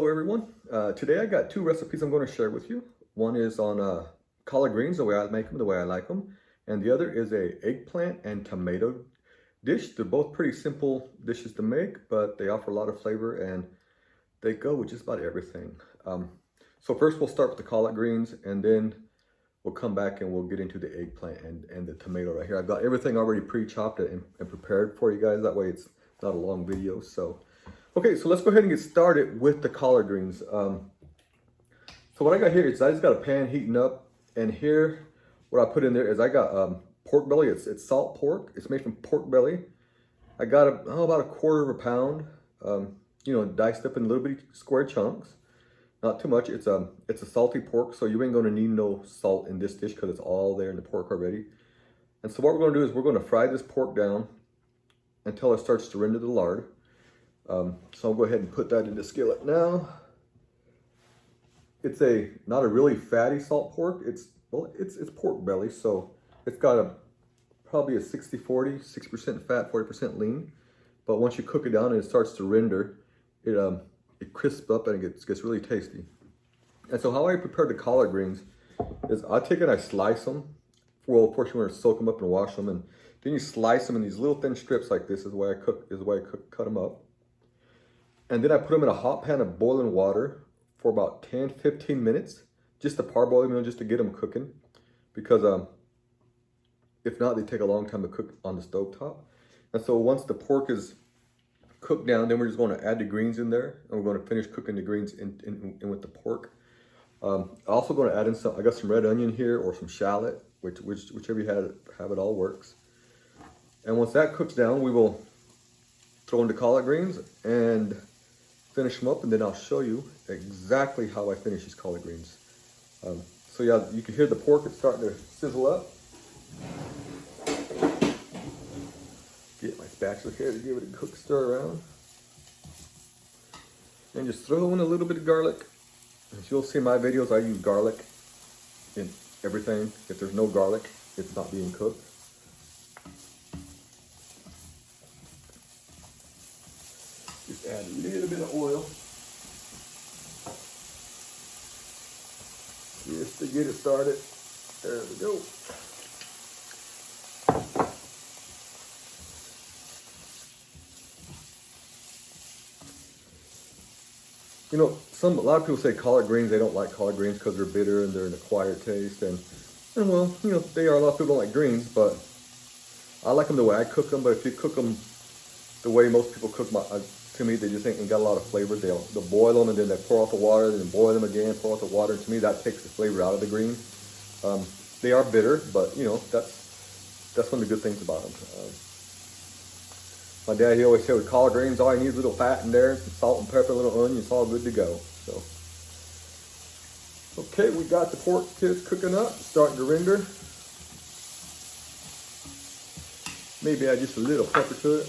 Hello everyone. Today I got two recipes I'm going to share with you. One is on collard greens, the way I make them, the way I like them. And the other is a eggplant and tomato dish. They're both pretty simple dishes to make, but they offer a lot of flavor and they go with just about everything. So first we'll start with the collard greens and then we'll come back and we'll get into the eggplant and the tomato right here. I've got everything already pre-chopped and prepared for you guys. That way it's not a long video. Okay, so let's go ahead and get started with the collard greens. So what I got here is I just got a pan heating up, and here what I put in there is I got pork belly. It's salt pork. It's made from pork belly. I got about a quarter of a pound, diced up in little bitty square chunks. Not too much. It's a salty pork, so you ain't gonna need no salt in this dish because it's all there in the pork already. And so what we're gonna do is we're gonna fry this pork down until it starts to render the lard. So I'll go ahead and put that in the skillet now. It's not a really fatty salt pork. It's pork belly, so it's got probably a 60-40, 6% fat, 40% lean. But once you cook it down and it starts to render, it crisps up and it gets really tasty. And so how I prepare the collard greens is I take it and I slice them. Well, of course you want to soak them up and wash them, and then you slice them in these little thin strips like this. Is the way I cut them up. And then I put them in a hot pan of boiling water for about 10-15 minutes, just to parboil them, just to get them cooking. Because if not, they take a long time to cook on the stovetop. And so once the pork is cooked down, then we're just going to add the greens in there, and we're going to finish cooking the greens in with the pork. I'm also going to add in I got some red onion here or some shallot, whichever you have, it all works. And once that cooks down, we will throw in the collard greens and finish them up, and then I'll show you exactly how I finish these collard greens. So yeah, you can hear the pork, it's starting to sizzle up. Get my spatula here to give it a quick stir around. And just throw in a little bit of garlic. As you'll see in my videos, I use garlic in everything. If there's no garlic, it's not being cooked. Just add a little bit of oil just to get it started. There we go. You know, a lot of people say collard greens, they don't like collard greens because they're bitter and they're an acquired taste. And well, they are. A lot of people don't like greens, but I like them the way I cook them. But if you cook them the way most people cook to me, they just ain't got a lot of flavor. They'll boil them and then they pour out the water, then boil them again, pour out the water. And to me, that takes the flavor out of the green. They are bitter, but that's one of the good things about them. My dad, he always said with collard greens, all you need is a little fat in there, some salt and pepper, a little onion, it's all good to go. So, okay, we got the pork just cooking up, starting to render. Maybe add just a little pepper to it.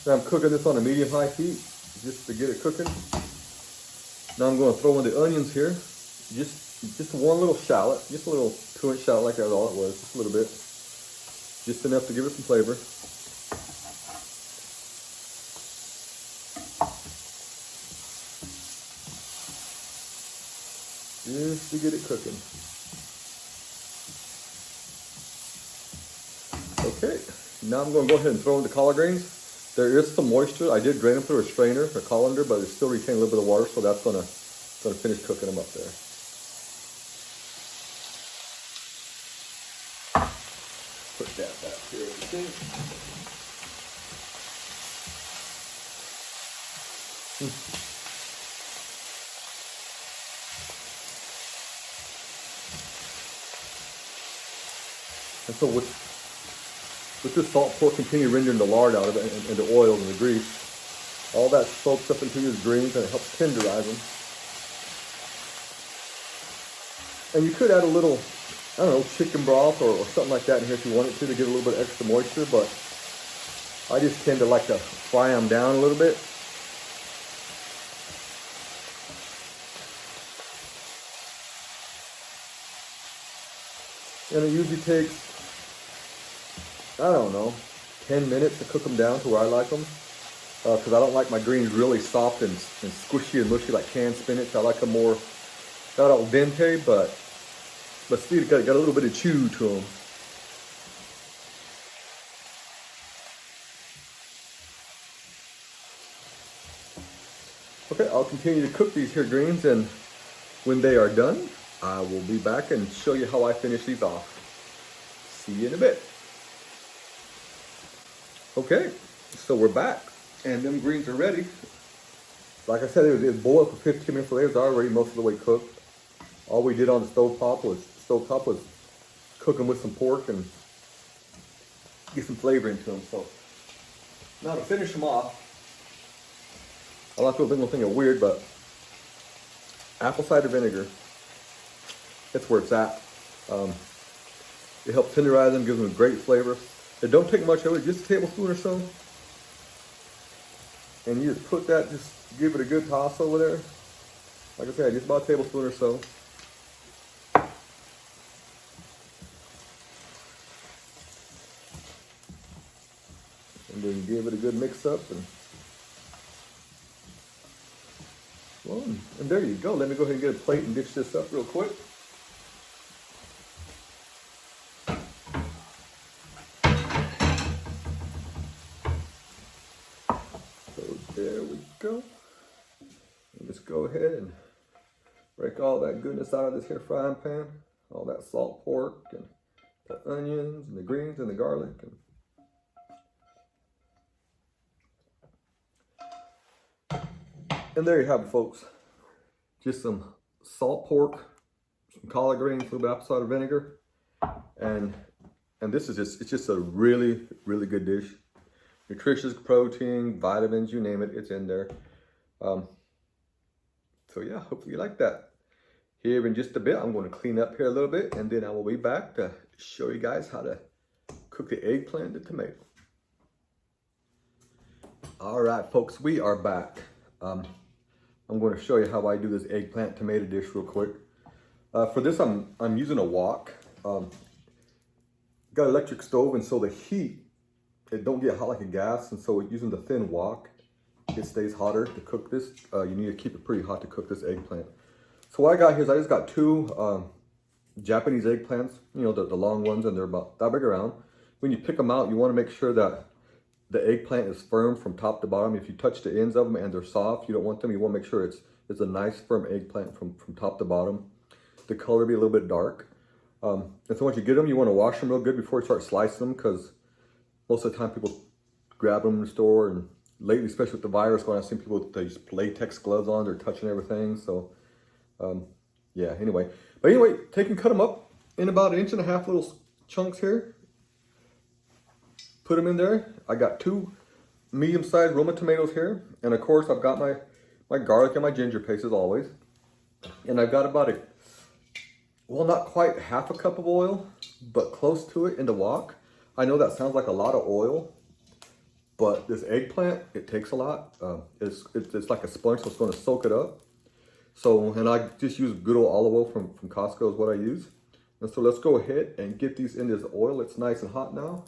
Now I'm cooking this on a medium-high heat just to get it cooking. Now I'm going to throw in the onions here. Just one little shallot, just a little 2-inch shallot, like that's all it was, just a little bit. Just enough to give it some flavor. Just to get it cooking. Okay, now I'm going to go ahead and throw in the collard greens. There is some moisture. I did drain them through a strainer, a colander, but it still retains a little bit of water, so that's gonna finish cooking them up there. Put that back here in the sink. And so with this salt pork, continue rendering the lard out of it and the oil and the grease. All that soaks up into these greens and it helps tenderize them. And you could add a little, I don't know, chicken broth or something like that in here if you wanted to get a little bit of extra moisture, but I just tend to like to fry them down a little bit. And it usually takes, I don't know, 10 minutes to cook them down to where I like them. Because I don't like my greens really soft and squishy and mushy like canned spinach. I like them more, not al dente, but still got a little bit of chew to them. Okay, I'll continue to cook these here greens, and when they are done, I will be back and show you how I finish these off. See you in a bit. Okay, so we're back, and them greens are ready. Like I said, it was boiled for 15 minutes, so they was already most of the way cooked. All we did on the stovetop was cook them with some pork and get some flavor into them. So now to finish them off, a lot of people think it's weird, but apple cider vinegar, that's where it's at. It helps tenderize them, gives them a great flavor. It don't take much of it, just a tablespoon or so. And you just put that, just give it a good toss over there. Like I said, just about a tablespoon or so. And then give it a good mix up. And well, and there you go. Let me go ahead and get a plate and dish this up real quick. So there we go. And just go ahead and break all that goodness out of this here frying pan. All that salt pork and the onions and the greens and the garlic. And there you have it, folks. Just some salt pork, some collard greens, a little bit of apple cider vinegar, and this is it's just a really, really good dish. Nutritious, protein, vitamins, you name it, it's in there. So yeah, hopefully you like that. Here in just a bit, I'm going to clean up here a little bit, and then I will be back to show you guys how to cook the eggplant and tomato. All right, folks, we are back. I'm going to show you how I do this eggplant tomato dish real quick. For this, I'm using a wok. Got an electric stove, and so the heat, it don't get hot like a gas, and so using the thin wok, it stays hotter to cook this. You need to keep it pretty hot to cook this eggplant. So what I got here is I just got two Japanese eggplants, you know, the long ones, and they're about that big around. When you pick them out, you want to make sure that the eggplant is firm from top to bottom. If you touch the ends of them and they're soft, you don't want them. You want to make sure it's a nice firm eggplant from top to bottom. The color be a little bit dark. And so once you get them, you want to wash them real good before you start slicing them, because most of the time people grab them in the store, and lately, especially with the virus going, I've seen people with these latex gloves on, they're touching everything. So yeah, anyway. But anyway, take and cut them up in about 1.5 inch little chunks here. Put them in there. I got 2 medium-sized Roma tomatoes here, and of course I've got my garlic and my ginger paste as always. And I've got about well, not quite half a cup of oil, but close to it in the wok. I know that sounds like a lot of oil, but this eggplant, it takes a lot. It's like a sponge, so it's going to soak it up. So, and I just use good old olive oil from Costco is what I use. And so let's go ahead and get these in this oil. It's nice and hot now.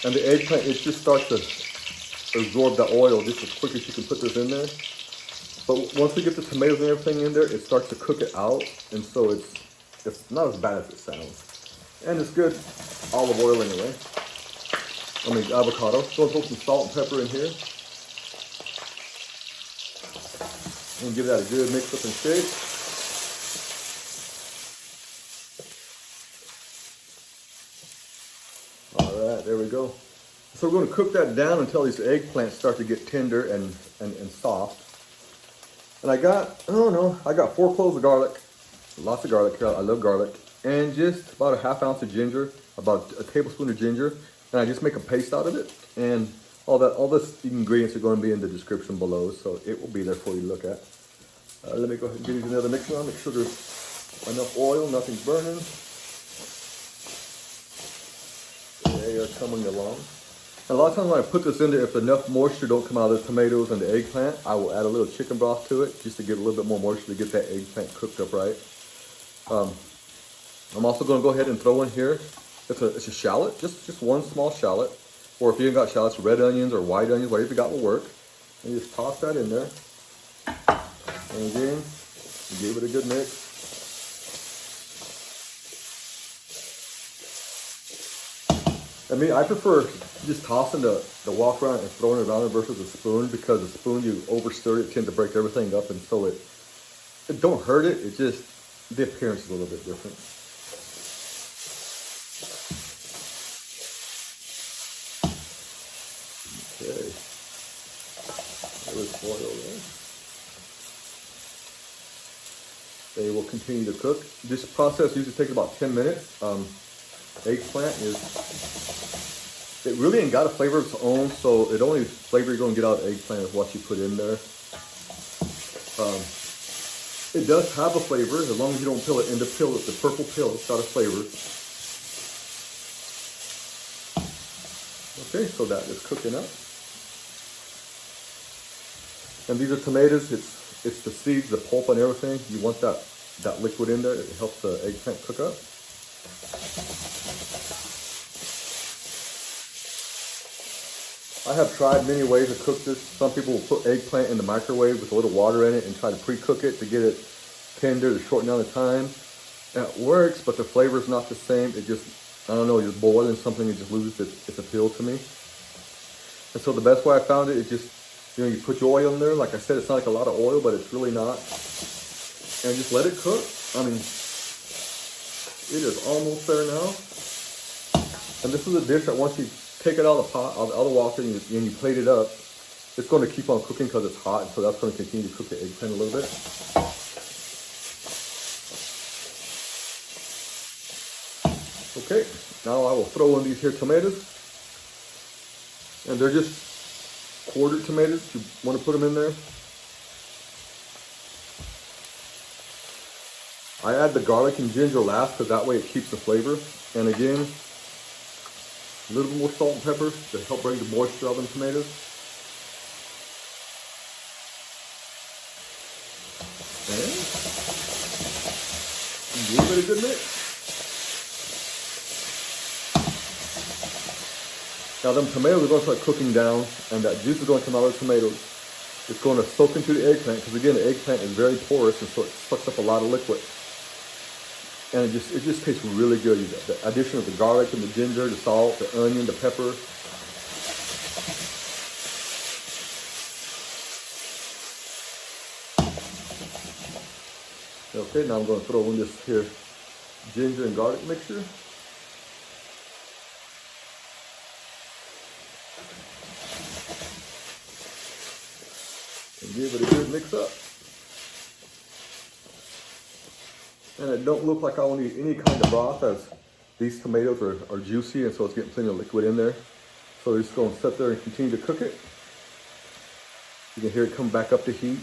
And the eggplant, it just starts to absorb the oil just as quick as you can put this in there. But once we get the tomatoes and everything in there, it starts to cook it out. And so it's not as bad as it sounds. And it's good olive oil anyway. I mean avocado. So I'll put some salt and pepper in here. And give that a good mix up and shake. Alright, there we go. So we're going to cook that down until these eggplants start to get tender and soft. And I got 4 cloves of garlic. Lots of garlic here. I love garlic. And just about a half ounce of ginger, about a tablespoon of ginger. And I just make a paste out of it. And all the ingredients are going to be in the description below, so it will be there for you to look at. Let me go ahead and give these another mix on. Make sure there's enough oil, nothing's burning. They are coming along. And a lot of times when I put this in there, if enough moisture don't come out of the tomatoes and the eggplant, I will add a little chicken broth to it just to give a little bit more moisture to get that eggplant cooked up right. I'm also going to go ahead and throw in here, it's a shallot, just one small shallot. Or if you ain't got shallots, red onions or white onions, whatever you got will work. And you just toss that in there. And again, give it a good mix. I prefer just tossing the walk around and throwing it around versus a spoon, because the spoon, you overstir it, tend to break everything up, and so it don't hurt it, it just, the appearance is a little bit different. Okay, there's foil there. They will continue to cook. This process usually takes about 10 minutes. Eggplant it really ain't got a flavor of its own, so the only flavor you're going to get out of eggplant is what you put in there. It does have a flavor, as long as you don't peel it in the peel, the purple peel, it's got a flavor. Okay, so that is cooking up. And these are tomatoes, it's the seeds, the pulp and everything. You want that liquid in there, it helps the eggplant cook up. I have tried many ways to cook this. Some people will put eggplant in the microwave with a little water in it and try to pre-cook it to get it tender to shorten down the time. That works, but the flavor is not the same. It just, I don't know, you're boiling something, it just loses its appeal to me. And so the best way I found it is just, you put your oil in there. Like I said, it's not like a lot of oil, but it's really not. And just let it cook. It is almost there now. And this is a dish that once you take it out of the pot, out of the water, and you plate it up, it's going to keep on cooking because it's hot, so that's going to continue to cook the eggplant a little bit. Okay, now I will throw in these here tomatoes. And they're just quartered tomatoes. You want to put them in there. I add the garlic and ginger last because that way it keeps the flavor. And again, a little bit more salt and pepper to help bring the moisture out of the tomatoes. And give it a good mix. Now them tomatoes are going to start cooking down, and that juice is going to come out of the tomatoes. It's going to soak into the eggplant, because again, the eggplant is very porous, and so it sucks up a lot of liquid. And it just tastes really good. You got the addition of the garlic and the ginger, the salt, the onion, the pepper. Okay, now I'm going to throw in this here ginger and garlic mixture. And give it a good mix up. And it don't look like I will need any kind of broth, as these tomatoes are juicy, and so it's getting plenty of liquid in there. So we're just going to sit there and continue to cook it. You can hear it come back up to heat.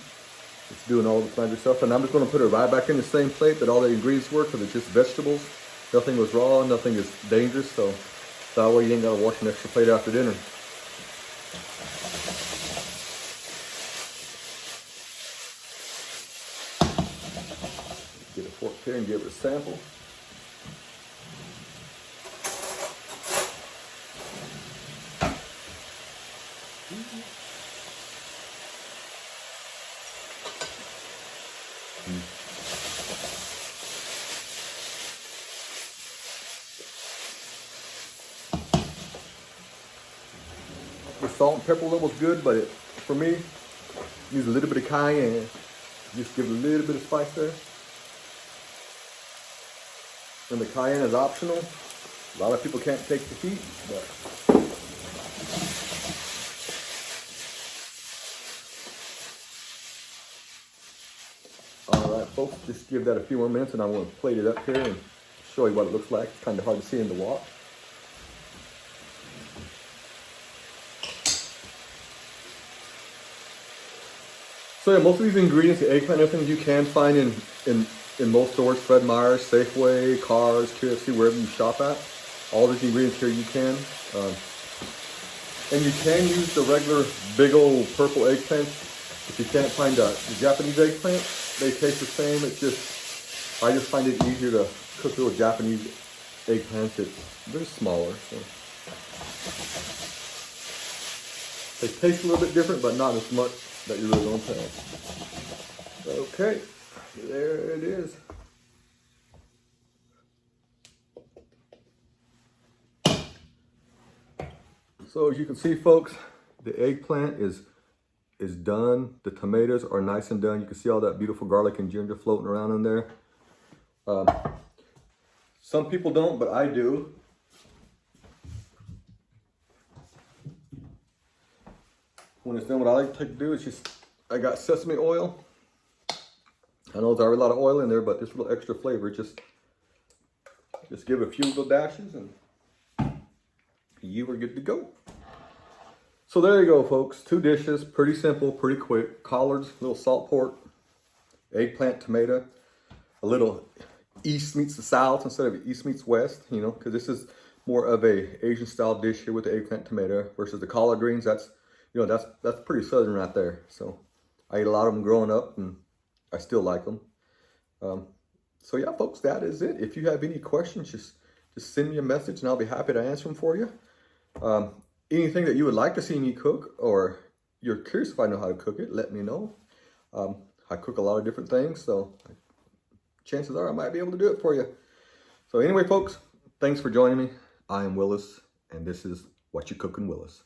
It's doing all the magic stuff. And I'm just going to put it right back in the same plate that all the ingredients were, because it's just vegetables. Nothing was raw, nothing is dangerous, so that way you ain't got to wash an extra plate after dinner. Get a fork here and give it a sample. The salt and pepper level is good, but for me, use a little bit of cayenne. Just give it a little bit of spice there. And the cayenne is optional. A lot of people can't take the heat, but all right, folks, just give that a few more minutes, and I'm going to plate it up here and show you what it looks like. It's kind of hard to see in the wok. So yeah, most of these ingredients, the eggplant, everything you can find in most stores, Fred Meyer's, Safeway, Cars, KFC, wherever you shop at. All these ingredients here you can. And you can use the regular big old purple eggplants. If you can't find the Japanese eggplant, they taste the same. It's just, I just find it easier to cook little Japanese eggplants. They're smaller. So. They taste a little bit different, but not as much that you really don't tell. Okay, there it is. So as you can see, folks, the eggplant is done. The tomatoes are nice and done. You can see all that beautiful garlic and ginger floating around in there. Some people don't, but I do. When it's done, what I like to do is I got sesame oil. I know there's already a lot of oil in there, but this little extra flavor, just give it a few little dashes and you are good to go. So there you go, folks. 2 dishes, pretty simple, pretty quick. Collards, little salt pork, eggplant tomato, a little east meets the south instead of east meets west, you know, because this is more of a Asian style dish here with the eggplant tomato versus the collard greens. That's, you know, that's pretty southern right there. So I ate a lot of them growing up and I still like them. So yeah, folks, that is it. If you have any questions, just send me a message and I'll be happy to answer them for you. Anything that you would like to see me cook, or you're curious if I know how to cook it, let me know. I cook a lot of different things, so chances are I might be able to do it for you. So anyway, folks, thanks for joining me. I am Willis, and this is What You Cookin' Willis.